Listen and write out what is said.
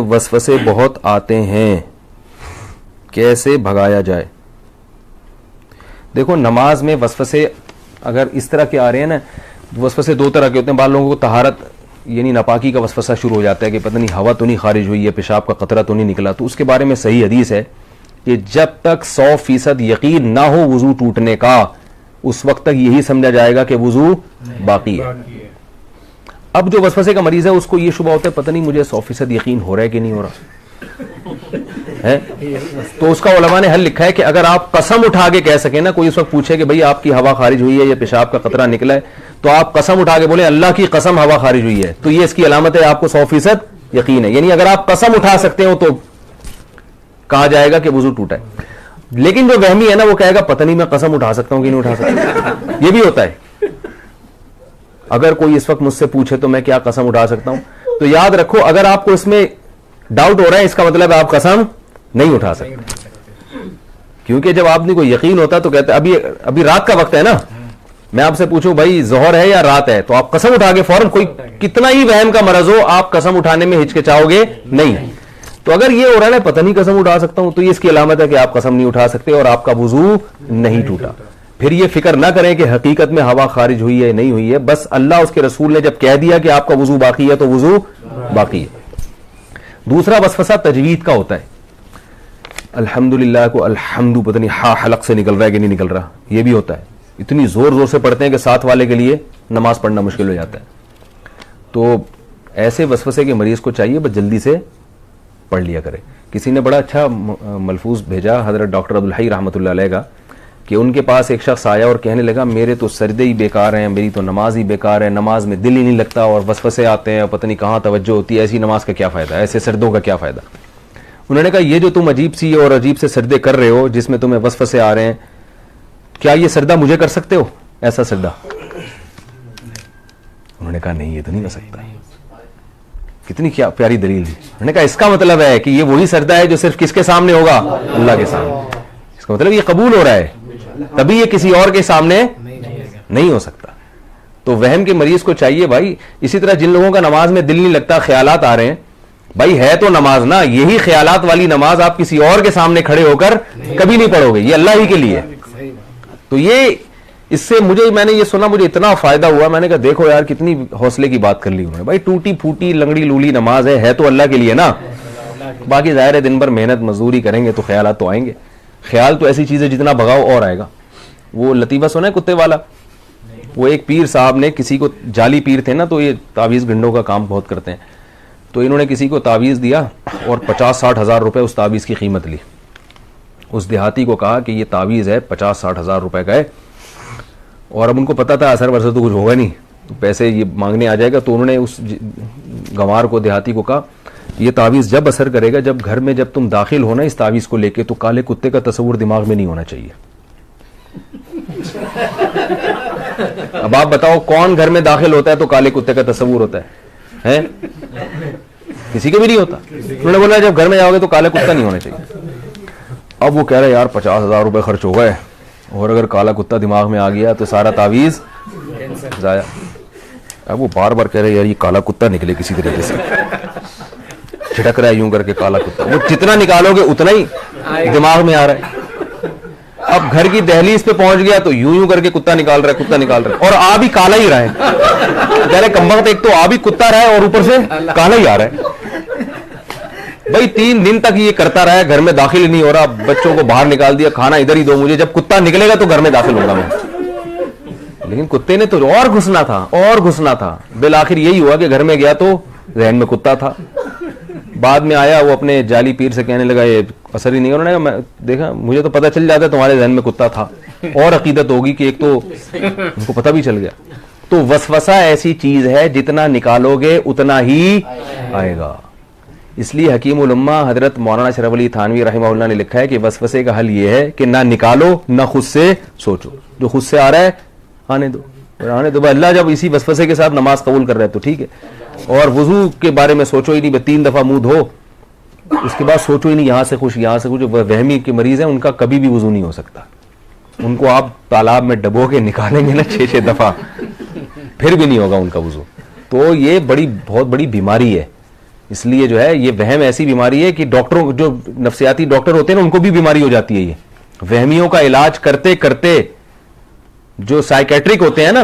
वसवसे बहुत आते हैं, कैसे भगाया जाए? देखो, नमाज में वसवसे अगर इस तरह के आ रहे हैं ना, वसवसे दो तरह के होते हैं। बाद लोगों को तहारत यानी नापाकी का वसवसा शुरू हो जाता है कि पता नहीं हवा तो नहीं खारिज हुई है, पेशाब का कतरा तो नहीं निकला। तो उसके बारे में सही हदीस है कि जब तक 100% यकीन ना हो वुजू टूटने का, उस वक्त तक यही समझा जाएगा कि वुजू बाकी है। अब जो वसवसे का मरीज है उसको ये शुबा होता है पता नहीं मुझे 100% यकीन हो रहा है कि नहीं हो रहा है। तो उसका उलमा ने हल लिखा है कि अगर आप कसम उठा के कह सके ना, कोई उस वक्त पूछे कि भाई आपकी हवा खारिज हुई है या पेशाब का कतरा निकला है, तो आप कसम उठा के बोले अल्लाह की कसम हवा खारिज हुई है, तो ये इसकी अलामत है आपको 100% यकीन है। यानी अगर आप कसम उठा सकते हो तो कहा जाएगा कि वुजू टूटा है। लेकिन जो वहमी है ना, वो कहेगा पता नहीं मैं कसम उठा सकता हूं कि नहीं उठा सकता। ये भी होता है। अगर कोई इस वक्त मुझसे पूछे तो मैं क्या कसम उठा सकता हूं, तो याद रखो अगर आपको इसमें डाउट हो रहा है, इसका मतलब आप कसम नहीं उठा सकते। क्योंकि जब आदमी को यकीन होता तो कहते अभी रात का वक्त है ना, मैं आपसे पूछूं भाई जोहर है या रात है, तो आप कसम उठा के फौरन, कोई कितना ही वहम का मरज हो, आप कसम उठाने में हिचकिचाओगे नहीं। तो अगर ये हो रहा है पता नहीं कसम उठा सकता हूं, तो ये इसकी अलामत है कि आप कसम नहीं उठा सकते और आपका वुजू नहीं टूटा। फिर ये फिक्र ना करें कि हकीकत में हवा खारिज हुई है नहीं हुई है, बस अल्लाह उसके रसूल ने जब कह दिया कि आपका वुजू बाकी है तो वुजू बाकी है। दूसरा वसवसा तजवीद का होता है। अल्हम्दुलिल्लाह को अल्हम्दु पता नहीं हा हलक से निकल रहा है कि नहीं निकल रहा, ये भी होता है। इतनी जोर जोर से पढ़ते हैं कि साथ वाले के लिए नमाज पढ़ना मुश्किल हो जाता है। तो ऐसे वसवसे के मरीज को चाहिए बस जल्दी से पढ़ लिया करे। किसी ने बड़ा अच्छा मलफूज भेजा हजरत डॉक्टर अब्दुल हई रहमतुल्लाह अलैह का, कि उनके पास एक शख्स आया और कहने लगा मेरे तो सर्दे ही बेकार हैं, मेरी तो नमाज ही बेकार है, नमाज में दिल ही नहीं लगता और वसवसे आते हैं, पता नहीं कहाँ तवज्जो होती है, ऐसी नमाज का क्या फ़ायदा, ऐसे सर्दों का क्या फ़ायदा। उन्होंने कहा ये जो तुम अजीब सी और अजीब से सर्दे कर रहे हो जिसमें तुम्हें वसवसे आ रहे हैं, क्या ये सर्दा मुझे कर सकते हो ऐसा सर्दा? उन्होंने कहा नहीं ये तो नहीं कर सकता। कितनी क्या प्यारी दलील थी। उन्होंने कहा इसका मतलब है कि ये वही सर्दा है जो सिर्फ किसके सामने होगा? अल्लाह के सामने। इसका मतलब ये कबूल हो रहा है, तभी ये किसी और के सामने नहीं हो सकता। तो वहम के मरीज को चाहिए भाई, इसी तरह जिन लोगों का नमाज में दिल नहीं लगता, ख्यालात आ रहे हैं, भाई है तो नमाज ना, यही ख्यालात वाली नमाज आप किसी और के सामने खड़े होकर कभी नहीं पढ़ोगे, ये अल्लाह ही के लिए। तो ये इससे मैंने ये सुना, मुझे इतना फायदा हुआ। मैंने कहा देखो यार कितनी हौसले की बात कर ली उन्होंने। भाई टूटी फूटी लंगड़ी लूली नमाज है तो अल्लाह के लिए ना, बाकी जाहिर है दिन भर मेहनत मजदूरी करेंगे तो ख्यालात तो आएंगे। ख्याल तो ऐसी चीज है जितना भगाओ और आएगा। वो लतीफा सुना है कुत्ते वाला? वो एक पीर साहब ने किसी को, जाली पीर थे ना, तो ये तावीज़ भिंडों का काम बहुत करते हैं, तो इन्होंने किसी को तावीज़ दिया और 50-60 हज़ार रुपये उस तावीज़ की कीमत ली। उस देहाती को कहा कि ये तावीज़ है 50-60 हज़ार रुपये का है, और अब उनको पता था असर वरसर तो कुछ होगा नहीं, तो पैसे ये मांगने आ जाएगा। तो उन्होंने उस गंवार को, देहाती को कहा ये तावीज़ जब असर करेगा, जब घर में जब तुम दाखिल होना इस तावीज़ को लेके, तो काले कुत्ते का तस्वुर दिमाग में नहीं होना चाहिए। अब आप बताओ कौन घर में दाखिल होता है तो काले कुत्ते का तस्वुर होता है? किसी के भी नहीं होता। उन्होंने बोला जब घर में जाओगे तो काला कुत्ता नहीं होना चाहिए। अब वो कह रहे यार 50 हज़ार रुपये खर्च हो गए और अगर काला कुत्ता दिमाग में आ गया तो सारा तावीज़ जाया। अब वो बार बार कह रहे यार ये काला कुत्ता निकले किसी तरीके से, छिटक रहा है यूं करके काला कुत्ता। वो जितना निकालोगे उतना ही दिमाग में आ रहा है। अब घर की दहलीज पे पहुंच गया तो यूं यूं करके कुत्ता निकाल रहा है, कुत्ता निकाल रहा है, और आ भी काला ही रहा है। कह रहे कमबख्त, एक तो आ भी कुत्ता रहा है और ऊपर से काला ही आ रहा है। भाई 3 दिन तक ये करता रहा है, घर में दाखिल नहीं हो रहा, बच्चों को बाहर निकाल दिया, खाना इधर ही दो मुझे, जब कुत्ता निकलेगा तो घर में दाखिल होगा मैं। लेकिन कुत्ते ने तो और घुसना था और घुसना था। बिल आखिर यही हुआ कि घर में गया तो जहन में कुत्ता था। बाद में आया वो अपने जाली पीर से कहने लगा ये असर ही नहीं। उन्होंने मैं देखा, मुझे तो पता चल जाता तुम्हारे जहन में कुत्ता था, और अकीदत होगी कि एक तो उनको पता भी चल गया। तो वसवसा ऐसी चीज है जितना निकालोगे उतना ही आएगा। इसलिए हकीम उल उम्मा हजरत मौलाना शरफ अली थानवी रहमहुल्लाह ने लिखा है कि वसवसे का हल यह है कि ना निकालो ना खुद से सोचो, जो खुद से आ रहा है आने दो, आने दो। अल्लाह जब इसी वसवसे के साथ नमाज कबूल कर रहा है तो ठीक है। और वजू के बारे में सोचो ही नहीं, 3 दफा मुंह धो, उसके बाद सोचो ही नहीं यहां से कुछ यहां से कुछ। वहमी के मरीज हैं उनका कभी भी वजू नहीं हो सकता, उनको आप तालाब में डबो के निकालेंगे ना 6-6 दफा फिर भी नहीं होगा उनका वजू। तो ये बहुत बड़ी बीमारी है। इसलिए जो है ये वहम ऐसी बीमारी है कि डॉक्टरों, जो नफ्सियाती डॉक्टर होते हैं ना, उनको भी बीमारी हो जाती है। ये वहमियों का इलाज करते करते जो साइकेट्रिक होते हैं ना,